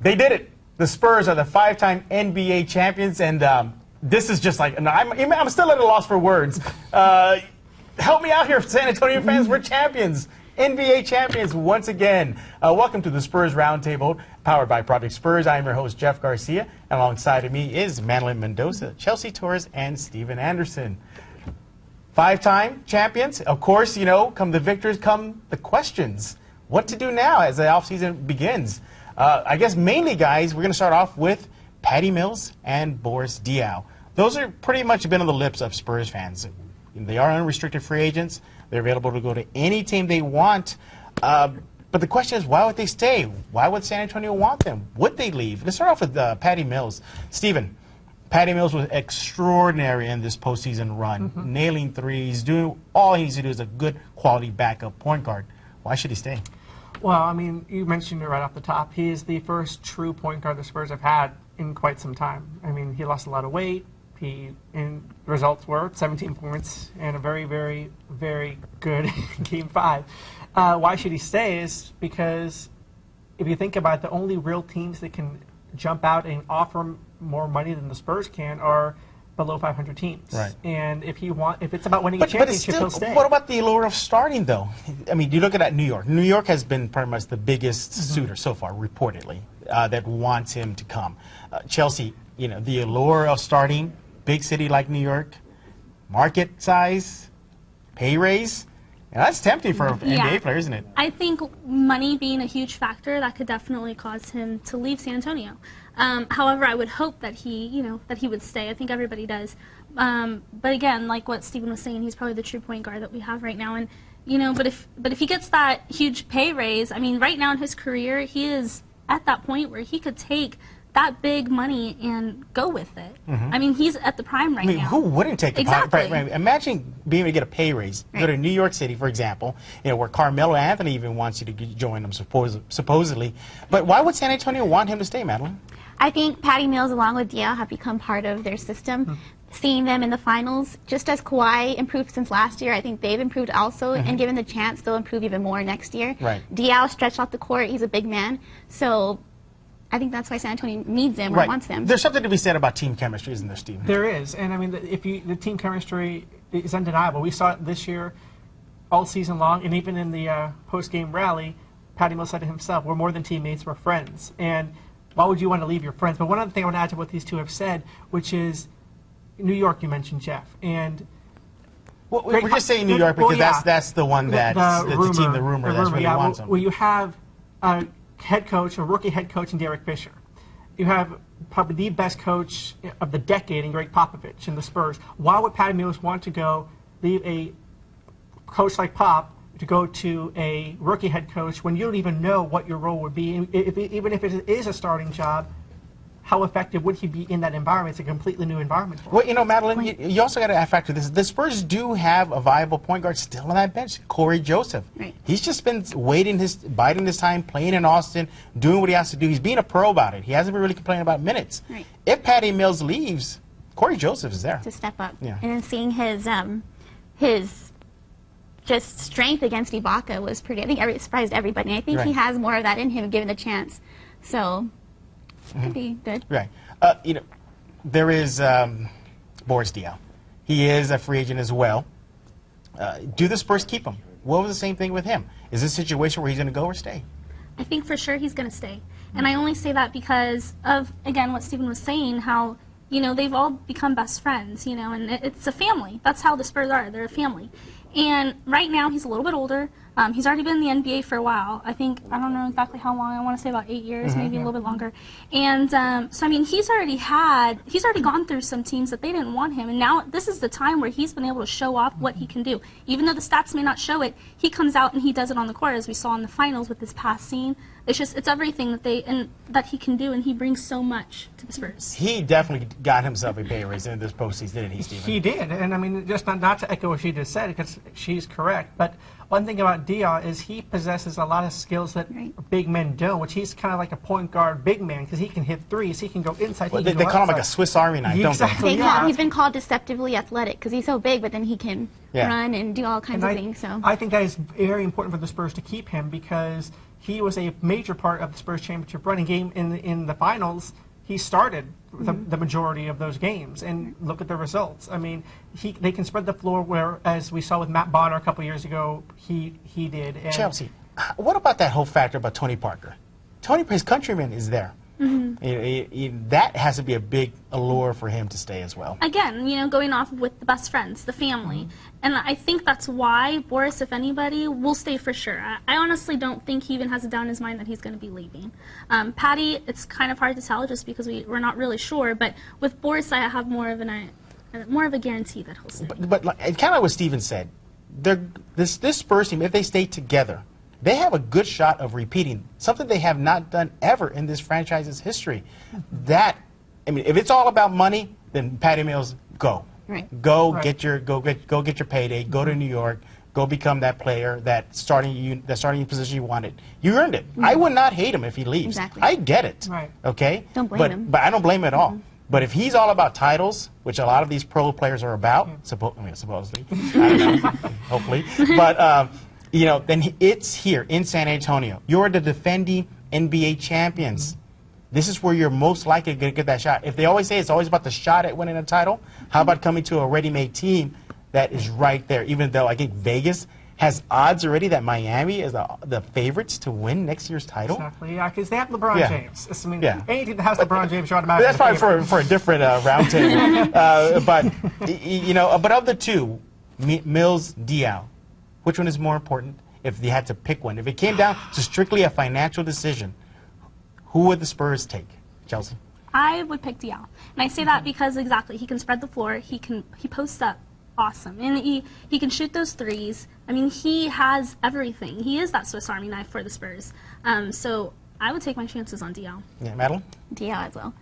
They did it. The Spurs are the 5-time NBA champions, and this is just like, I'm still at a loss for words. Help me out here, San Antonio fans. We're champions. NBA champions once again. Welcome to the Spurs Roundtable, powered by Project Spurs. I am your host, Jeff Garcia, and alongside of me is Madeline Mendoza, Chelsea Torres, and Steven Anderson. 5-time champions. Of course, you know, come the victors, come the questions. What to do now as the offseason begins? I guess mainly, guys, we're going to start off with Patty Mills and Boris Diaw. Those are pretty much been on the lips of Spurs fans. They are unrestricted free agents. They're available to go to any team they want. But the question is, why would they stay? Why would San Antonio want them? Would they leave? Let's start off with Patty Mills. Steven, Patty Mills was extraordinary in this postseason run, nailing threes, doing all he needs to do is a good quality backup point guard. Why should he stay? Well, I mean, you mentioned it right off the top. He is the first true point guard the Spurs have had in quite some time. I mean, he lost a lot of weight. And the results were 17 points and a very, very, very good Game 5. Why should he stay is because if you think about it, the only real teams that can jump out and offer more money than the Spurs can are below 500 teams. Right. And if it's about winning a championship, he'll stay. What about the allure of starting, though? I mean, you look at New York. New York has been pretty much the biggest suitor so far, reportedly, that wants him to come. Chelsea, you know, the allure of starting, big city like New York, market size, pay raise. Yeah, that's tempting for an NBA player, isn't it? I think money being a huge factor, that could definitely cause him to leave San Antonio. However, I would hope that he would stay. I think everybody does. But again, like what Steven was saying, he's probably the true point guard that we have right now. And but if he gets that huge pay raise, I mean, right now in his career, he is at that point where he could take that big money and go with it. I mean, he's at the prime right now. Who wouldn't take the prime? Imagine being able to get a pay raise. Go to New York City, for example, where Carmelo Anthony even wants you to join them, supposedly. But why would San Antonio want him to stay, Madeline? I think Patty Mills, along with Diaw, have become part of their system. Seeing them in the finals, just as Kawhi improved since last year, I think they've improved also, and given the chance, they'll improve even more next year. Right. Diaw stretched out the court. He's a big man. So I think that's why San Antonio needs them or wants them. There's something to be said about team chemistry, isn't there, Steve? There is, and I mean, the team chemistry is undeniable. We saw it this year, all season long, and even in the post-game rally, Patty Mills said to himself, "We're more than teammates, we're friends." And why would you want to leave your friends? But one other thing I want to add to what these two have said, which is New York. You mentioned, Jeff, and well, we're just saying New York because that's the one that's the rumor that's really wants them. Well, you have head coach, a rookie head coach in Derek Fisher. You have probably the best coach of the decade in Greg Popovich in the Spurs. Why would Patty Mills want to go leave a coach like Pop to go to a rookie head coach when you don't even know what your role would be? Even if it is a starting job, how effective would he be in that environment? It's a completely new environment for him. Well, you know, Madeline, you also got to factor this. The Spurs do have a viable point guard still on that bench, Cory Joseph. Right. He's just been biding his time, playing in Austin, doing what he has to do. He's being a pro about it. He hasn't been really complaining about minutes. Right. If Patty Mills leaves, Cory Joseph is there. To step up. Yeah. And then seeing his just strength against Ibaka was pretty, I think it surprised everybody. I think he has more of that in him given the chance. So could be good. Right. You know, there is Boris Diaw. He is a free agent as well. Do the Spurs keep him? What was the same thing with him? Is this a situation where he's going to go or stay? I think for sure he's going to stay. And I only say that because of, again, what Steven was saying, how, they've all become best friends, and it's a family. That's how the Spurs are. They're a family. And right now he's a little bit older. He's already been in the NBA for a while. I don't know exactly how long. I want to say about 8 years, maybe a little bit longer. And so, I mean, he's already gone through some teams that they didn't want him. And now this is the time where he's been able to show off what he can do. Even though the stats may not show it, he comes out and he does it on the court, as we saw in the finals with his pass scene. It's everything that he can do, and he brings so much to the Spurs. He definitely got himself a pay raise in this postseason, didn't he, Steven? He did, and I mean, just not to echo what she just said, because she's correct, but one thing about Diaw is he possesses a lot of skills that big men don't, which he's kind of like a point guard big man, because he can hit threes, he can go inside, well, they call him like a Swiss Army knife, don't they? He's been called deceptively athletic, because he's so big, but then he can run and do all kinds of things. So I think that is very important for the Spurs to keep him, because he was a major part of the Spurs championship running game in the finals. He started the majority of those games, and look at the results. I mean, they can spread the floor where, as we saw with Matt Bonner a couple years ago, he did. And Chelsea, what about that whole factor about Tony Parker? Tony, his countryman, is there. That has to be a big allure for him to stay as well. Again, going off with the best friends, the family. And I think that's why Boris, if anybody, will stay for sure. I honestly don't think he even has it down in his mind that he's going to be leaving. Patty, it's kind of hard to tell just because we're not really sure. But with Boris, I have more of a guarantee that he'll stay. But kind of like what Steven said, this Spurs team, if they stay together, they have a good shot of repeating something they have not done ever in this franchise's history. If it's all about money, then Patty Mills, go. Right. Go get your payday. Go to New York. Go become that player, that starting position you wanted. You earned it. I would not hate him if he leaves. Exactly. I get it. Right. Okay. Don't blame him. But I don't blame him at all. But if he's all about titles, which a lot of these pro players are about, supposedly, I don't know, hopefully, but. Then it's here in San Antonio. You're the defending NBA champions. This is where you're most likely to get that shot. If they always say it's always about the shot at winning a title, how about coming to a ready-made team that is right there? Even though I think Vegas has odds already that Miami is the favorites to win next year's title. Exactly, yeah, because they have LeBron James. I mean, any team that has LeBron James, you're But automatically. that's probably for a different roundtable. But of the two, Mills, Diaw, which one is more important if you had to pick one? If it came down to strictly a financial decision, who would the Spurs take? Chelsea? I would pick Diaw. And I say that because exactly, he can spread the floor, he posts up awesome. And he can shoot those threes. I mean, he has everything. He is that Swiss Army knife for the Spurs. So I would take my chances on Diaw. Yeah, Madeline? Diaw as well.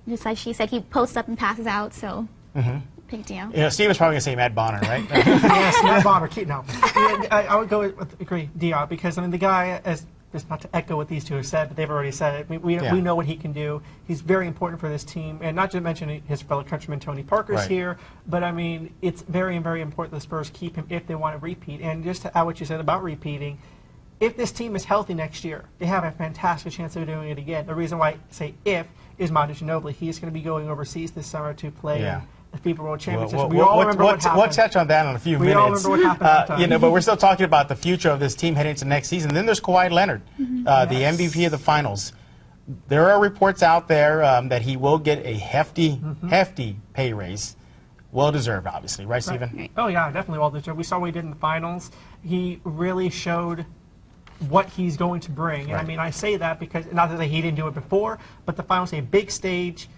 Just like she said, he posts up and passes out, so pick Diaw. Steve was probably going to say Matt Bonner, right? Yes, Matt Bonner. No. I would go with agree, Diaw, because, I mean, the guy, just not to echo what these two have said, but they've already said it. We know what he can do. He's very important for this team, and not to mention his fellow countryman Tony Parker's here. But I mean, it's very, very important the Spurs keep him if they want to repeat. And just to add what you said about repeating, if this team is healthy next year, they have a fantastic chance of doing it again. The reason why I say if is Manu Ginobili. He's going to be going overseas this summer to play. The FIBA World Championships. We all remember what happened. We'll touch on that in a few minutes. We all remember what happened that time. But we're still talking about the future of this team heading into next season. Then there's Kawhi Leonard, the MVP of the finals. There are reports out there that he will get a hefty pay raise. Well-deserved, obviously. Right, Stephen? Right. Oh, yeah, definitely well-deserved. We saw what he did in the finals. He really showed what he's going to bring. And I mean, I say that because, not that he didn't do it before, but the finals, a big stage.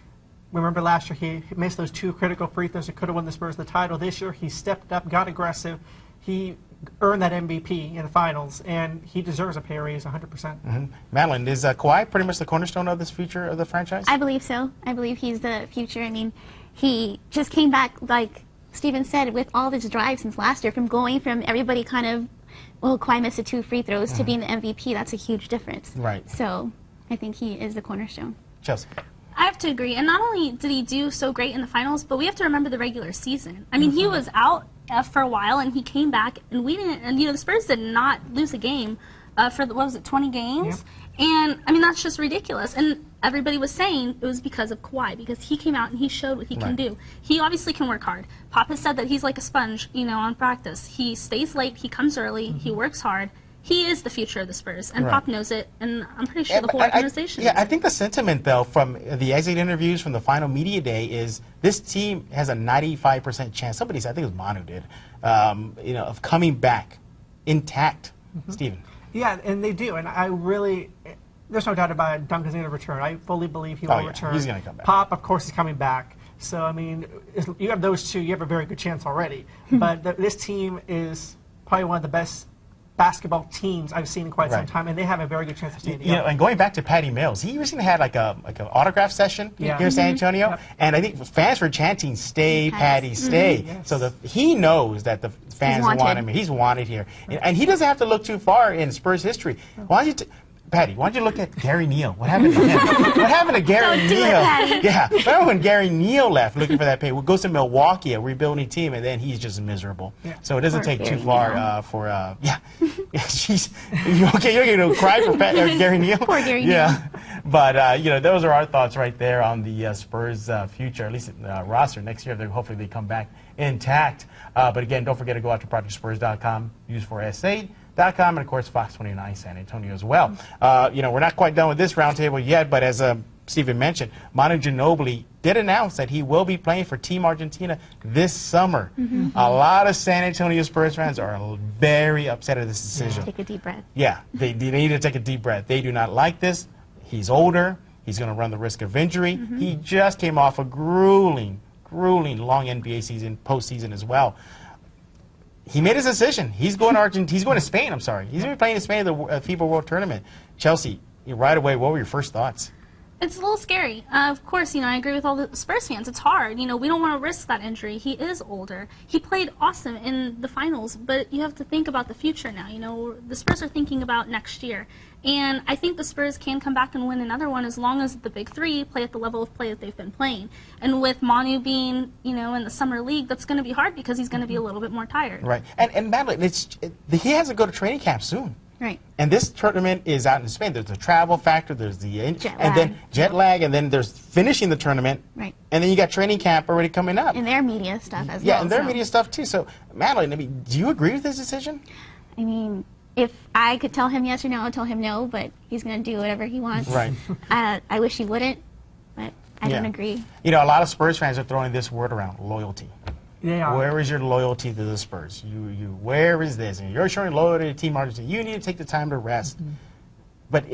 Remember last year he missed those two critical free throws that could have won the Spurs the title. This year he stepped up, got aggressive. He earned that MVP in the finals, and he deserves a pay raise 100%. Madeline, is Kawhi pretty much the cornerstone of this future of the franchise? I believe so. I believe he's the future. I mean, he just came back, like Steven said, with all this drive since last year, from going from everybody kind of, well, Kawhi missed the two free throws to being the MVP. That's a huge difference. Right. So I think he is the cornerstone. Chelsea? I have to agree. And not only did he do so great in the finals, but we have to remember the regular season. I mean, he was out for a while, and he came back, and we didn't. And the Spurs did not lose a game for 20 games. Yeah. And I mean, that's just ridiculous. And everybody was saying it was because of Kawhi, because he came out and he showed what he can do. He obviously can work hard. Papa said that he's like a sponge, on practice. He stays late, he comes early, he works hard. He is the future of the Spurs, and Pop knows it, and I'm pretty sure the whole organization knows I think the sentiment, though, from the exit interviews from the final media day is this team has a 95% chance, somebody said, I think it was Manu did, of coming back intact. Stephen? Yeah, and they do, and I really, there's no doubt about it, Duncan's going to return. I fully believe he will return. He's going to come back. Pop, of course, is coming back. So, I mean, you have those two, you have a very good chance already. But this team is probably one of the best basketball teams I've seen in quite some time, and they have a very good chance of staying together. And going back to Patty Mills, he recently had like an autograph session here in San Antonio, and I think fans were chanting, "Stay, Patty, stay." So he knows that the fans want him. He's wanted here, and he doesn't have to look too far in Spurs history. Why don't you Patty, why don't you look at Gary Neal? What happened to him? What happened to Gary Don't do Neal? it, Patty. Yeah, remember when Gary Neal left looking for that pay? Well, goes to Milwaukee, a rebuilding team, and then he's just miserable. Yeah. So it doesn't Poor take too Gary far for she's okay. You're going to cry for Gary Neal? Poor Gary Neal. Yeah, but those are our thoughts right there on the Spurs' future, at least roster next year. Hopefully they come back intact. But again, don't forget to go out to ProjectSpurs.com, use for S8.com, and of course Fox 29 San Antonio as well. We're not quite done with this roundtable yet, but as Stephen mentioned, Manu Ginobili did announce that he will be playing for Team Argentina this summer. A lot of San Antonio Spurs fans are very upset at this decision. Take a deep breath. Yeah, they need to take a deep breath. They do not like this. He's older. He's going to run the risk of injury. He just came off a grueling long NBA season, postseason as well. He made his decision. He's going to He's going to Spain. I'm sorry. He's going to be playing in Spain at the FIBA World Tournament. Chelsea, right away, what were your first thoughts? It's a little scary. Of course, I agree with all the Spurs fans. It's hard. We don't want to risk that injury. He is older. He played awesome in the finals, but you have to think about the future now. The Spurs are thinking about next year. And I think the Spurs can come back and win another one as long as the big three play at the level of play that they've been playing. And with Manu being, in the summer league, that's going to be hard because he's going to be a little bit more tired. Right. And Madeline, he has to go to training camp soon. Right. And this tournament is out in Spain. There's the travel factor, there's the jet lag, and then there's finishing the tournament. Right. And then you got training camp already coming up. And their media stuff as well. Yeah, and their media stuff too. So, Madeline, do you agree with this decision? I mean, if I could tell him yes or no, I'd tell him no, but he's going to do whatever he wants. Right. I wish he wouldn't, but I don't agree. A lot of Spurs fans are throwing this word around, loyalty. Yeah. Where is your loyalty to the Spurs? Where is this? And you're showing loyalty to Team Argentina. You need to take the time to rest. But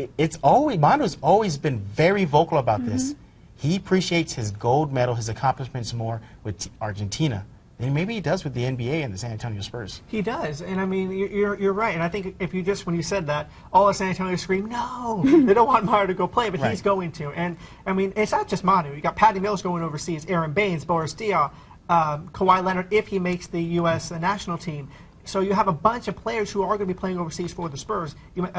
Manu's always been very vocal about this. He appreciates his gold medal, his accomplishments more with Argentina than maybe he does with the NBA and the San Antonio Spurs. He does, and I mean, you're right. And I think when you said that, all of San Antonio screamed, no, they don't want Manu to go play, but he's going to. And I mean, it's not just Manu. You got Patty Mills going overseas, Aaron Baines, Boris Diaw, Kawhi Leonard if he makes the U.S. national team. So you have a bunch of players who are going to be playing overseas for the Spurs.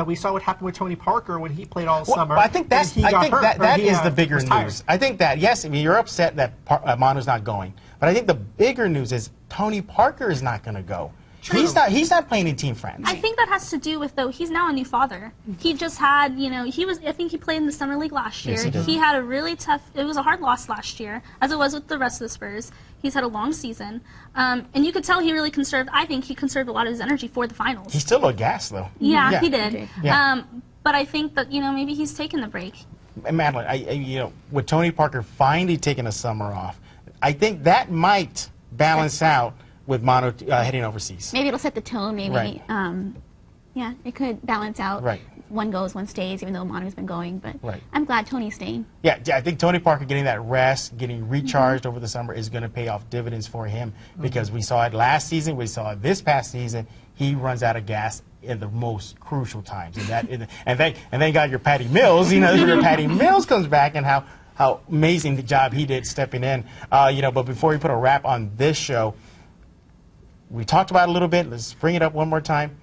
We saw what happened with Tony Parker when he played all summer. Well, I think that is the bigger news. I think that, yes, I mean, you're upset that Manu's not going. But I think the bigger news is Tony Parker is not going to go. True. He's not playing in Team France. I think that has to do with, though, he's now a new father. He just had, I think he played in the Summer League last year. Yes, he had a really tough, it was a hard loss last year, as it was with the rest of the Spurs. He's had a long season. And you could tell he really I think he conserved a lot of his energy for the finals. He's still a gas, though. Yeah, he did. Yeah. But I think that, maybe he's taken the break. Madeline, with Tony Parker finally taking a summer off, I think that might balance out with Manu heading overseas. Maybe it'll set the tone. Maybe, right. It could balance out. Right. One goes, one stays, even though Manu's been going. But right. I'm glad Tony's staying. Yeah, I think Tony Parker getting that rest, getting recharged over the summer is going to pay off dividends for him because we saw it last season, we saw it this past season. He runs out of gas in the most crucial times, and then got your Patty Mills. Your Patty Mills comes back and how amazing the job he did stepping in. But before we put a wrap on this show, we talked about it a little bit. Let's bring it up one more time.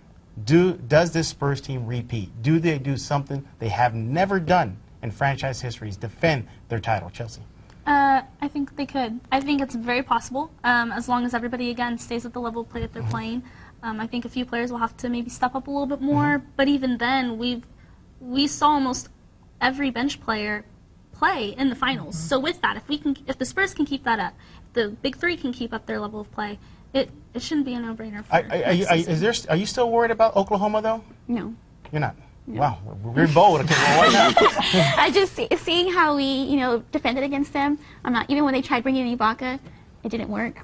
Does this Spurs team repeat? Do they do something they have never done in franchise histories, defend their title, Chelsea? I think they could. I think it's very possible, as long as everybody, again, stays at the level of play that they're playing. I think a few players will have to maybe step up a little bit more, but even then, we saw almost every bench player play in the finals. So with that, if the Spurs can keep that up, the big three can keep up their level of play, it shouldn't be a no-brainer for Are you still worried about Oklahoma, though? No. You're not? No. Wow, we're bold. Okay, well, why not? I just seeing how we, defended against them. Even when they tried bringing in Ibaka, it didn't work.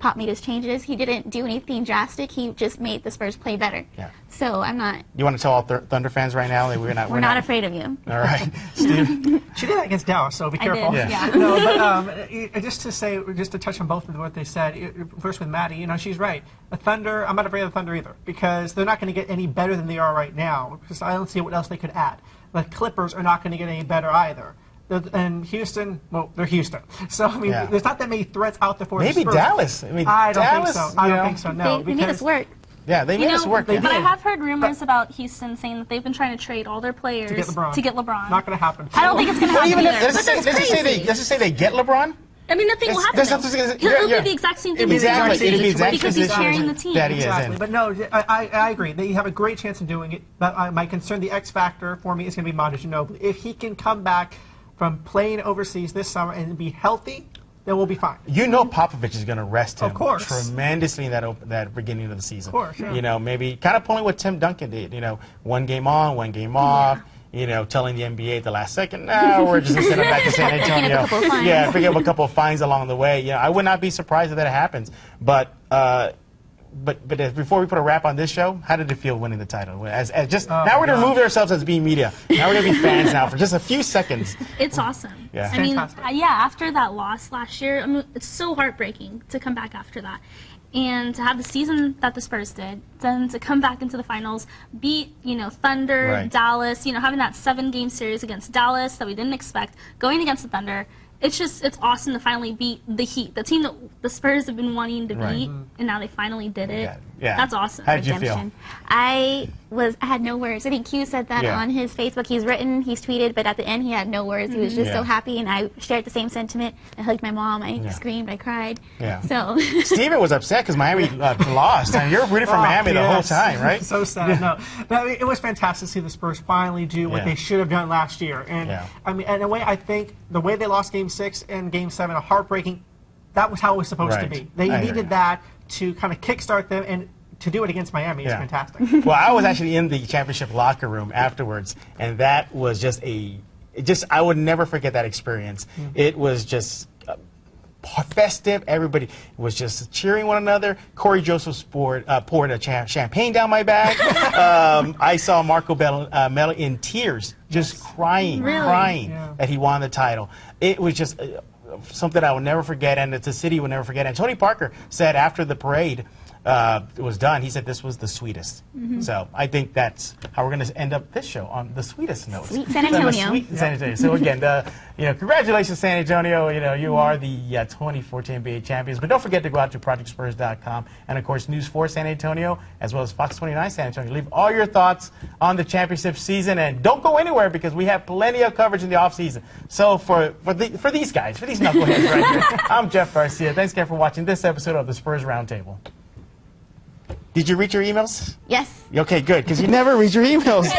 Pop made his changes. He didn't do anything drastic. He just made the Spurs play better. Yeah. So I'm not. You want to tell all Thunder fans right now that we're not afraid of you. All right, Steve. She did that against Diaw, so be careful. I did, yeah. No, but just to touch on both of what they said. First with Maddie, she's right. The Thunder, I'm not afraid of the Thunder either because they're not going to get any better than they are right now. Because I don't see what else they could add. The Clippers are not going to get any better either. And Houston, well, they're Houston. So, there's not that many threats out there for the Spurs. Maybe Dallas. I don't think so. I don't think so, no. They made us work. Yeah, they made us work. They Yeah. But I did. have heard rumors about Houston saying that they've been trying to trade all their players To get LeBron. LeBron. Not going to happen. I don't think it's going to Well, happen even either. let's just say they get LeBron. I mean, nothing will happen. That's though. what I was gonna say. It'll Yeah. be the exact same thing. Exactly. It'll be exactly because he's carrying the team. that he is Exactly. in. But no, I agree. They have a great chance of doing it. But my concern, the X factor for me, is going to be Manu Ginobili. If he can come back from playing overseas this summer and be healthy, then we'll be fine. You know Popovich is going to rest him Of course. tremendously in that beginning of the season. Of course, yeah. You know, maybe kind of pulling what Tim Duncan did. You know, one game on, one game off. You know, telling the NBA at the last second, no, we're just going to send him back to San Antonio. couple of fines. Yeah, pick up a couple of fines along the way. Yeah, I would not be surprised if that happens. But before we put a wrap on this show, how did it feel winning the title? Now we're going to remove ourselves as being media. Now we're going to be fans now for just a few seconds. It's awesome. Yeah. I mean, Fantastic. after that loss last year, I mean, it's so heartbreaking to come back after that. And to have the season that the Spurs did, then to come back into the finals, beat, Thunder, Right. Dallas, having that 7-game series against Dallas that we didn't expect, going against the Thunder, it's awesome to finally beat the Heat, the team that the Spurs have been wanting to beat, and now they finally did it. Yeah. That's awesome. How did you feel? Redemption. I had no words. I think Q said that Yeah. on his Facebook. He's tweeted, but at the end he had no words. He was just so Yeah. happy, and I shared the same sentiment. I hugged my mom. I screamed. I cried. Yeah. So Steven was upset because Miami lost. And you're rooting for Miami the whole Yes. time, right? So sad. No, I mean, it was fantastic to see the Spurs finally do what Yeah. they should have done last year. And Yeah. I mean, in a way, I think the way they lost Game 6 and Game 7, a heartbreaking. That was how it was supposed to Right. be. They I hear needed you. that to kind of kickstart them, and to do it against Miami is Yeah. fantastic. Well, I was actually in the championship locker room afterwards, and that was I would never forget that experience. It was just festive. Everybody was just cheering one another. Cory Joseph poured a champagne down my back. I saw Marco Mello in tears, just crying Yeah. that he won the title. It was just something I will never forget, and it's a city will never forget. And Tony Parker said after the parade was done, he said this was the sweetest. So I think that's how we're going to end up this show, on the sweetest note. Sweet San Antonio. Sweet San Antonio. So again, congratulations, San Antonio. You are the 2014 NBA champions. But don't forget to go out to ProjectSpurs.com and of course News 4 San Antonio, as well as Fox 29 San Antonio. Leave all your thoughts on the championship season, and don't go anywhere because we have plenty of coverage in the off season. So for these guys, for these knuckleheads right here, I'm Jeff Garcia. Thanks again for watching this episode of the Spurs Roundtable. Did you read your emails? yes. Okay, good, because you never read your emails.